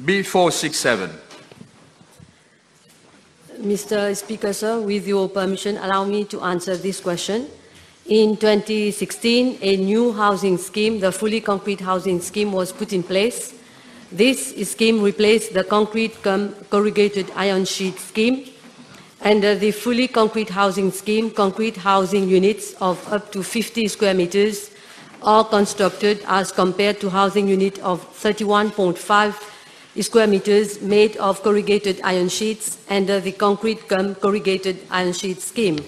B467. Mr. Speaker, sir, with your permission, allow me to answer this question. In 2016, a new housing scheme, the fully concrete housing scheme, was put in place. This scheme replaced the concrete corrugated iron sheet scheme. Under the fully concrete housing scheme, concrete housing units of up to 50 square meters are constructed as compared to housing unit of 31.5 square meters made of corrugated iron sheets under the concrete corrugated iron sheet scheme.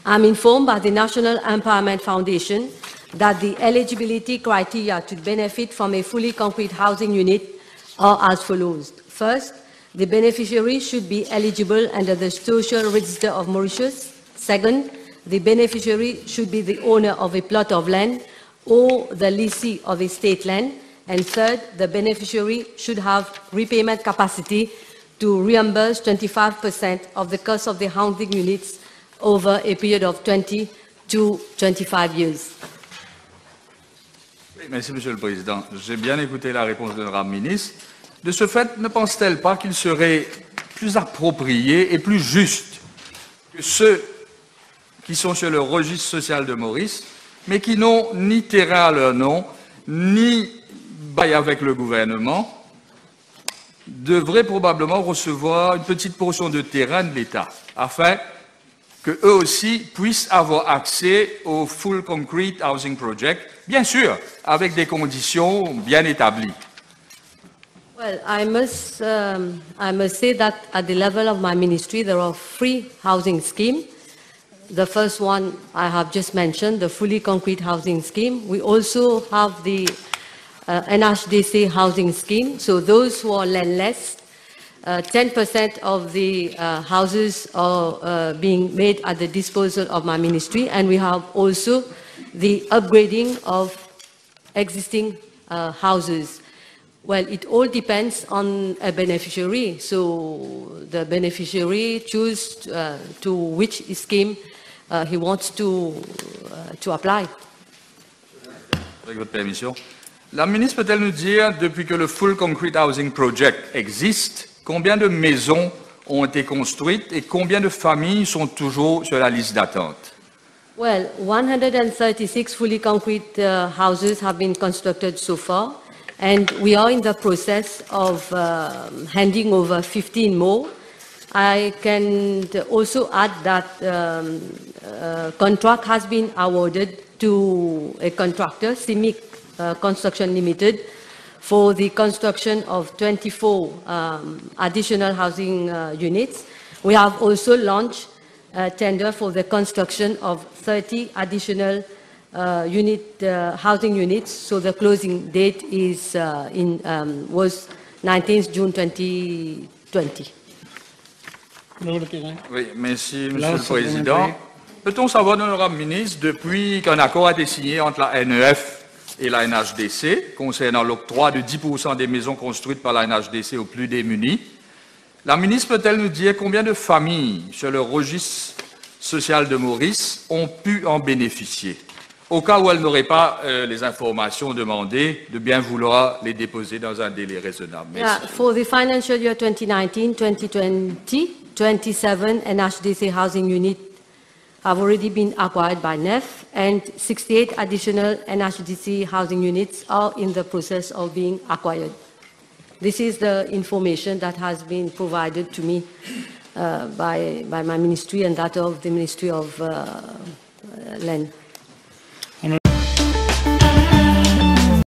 I'm informed by the National Empowerment Foundation that the eligibility criteria to benefit from a fully concrete housing unit are as follows. First, the beneficiary should be eligible under the Social Register of Mauritius. Second, the beneficiary should be the owner of a plot of land or the lessee of a state land. And third, the beneficiary should have repayment capacity to reimburse 25% of the cost of the housing units over a period of 20 to 25 years. Merci, Monsieur le Président. J'ai bien écouté la réponse de l'honorable ministre. De ce fait, ne pense-t-elle pas qu'il serait plus approprié et plus juste que ceux qui sont sur le registre social de Maurice, mais qui n'ont ni terrain à leur nom, ni bail avec le gouvernement, devraient probablement recevoir une petite portion de terrain de l'État, afin qu'eux aussi puissent avoir accès au Full Concrete Housing Project, bien sûr, avec des conditions bien établies. Well, I must say that at the level of my ministry, there are 3 housing schemes. The first one I have just mentioned, the fully concrete housing scheme. We also have the NHDC housing scheme. So those who are landless, 10% of the houses are being made at the disposal of my ministry, and we have also the upgrading of existing houses. Well, it all depends on a beneficiary. So the beneficiary chooses to which scheme he wants to apply. Avec votre permission. La ministre peut-elle nous dire, depuis que le Full Concrete Housing Project existe, combien de maisons ont été construites et combien de familles sont toujours sur la liste d'attente? Well, 136 fully concrete houses have been constructed so far, and we are in the process of handing over 15 more. I can also add that contract has been awarded to a contractor, CIMIC Construction Limited, for the construction of 24 additional housing units. We have also launched a tender for the construction of 30 additional housing units. So the closing date is was 19th June 2020. Oui, merci, Monsieur le Président. Peut-on savoir, honorable ministre, depuis qu'un accord a été signé entre la NEF et la NHDC concernant l'octroi de 10% des maisons construites par la NHDC aux plus démunis, la ministre peut-elle nous dire combien de familles sur le registre social de Maurice ont pu en bénéficier, au cas où elle n'aurait pas les informations demandées, de bien vouloir les déposer dans un délai raisonnable? Merci. Yeah, for the financial year 2019-2020, 27 NHDC housing units have already been acquired by NEF, and 68 additional NHDC housing units are in the process of being acquired. This is the information that has been provided to me by my ministry and that of the Ministry of Land.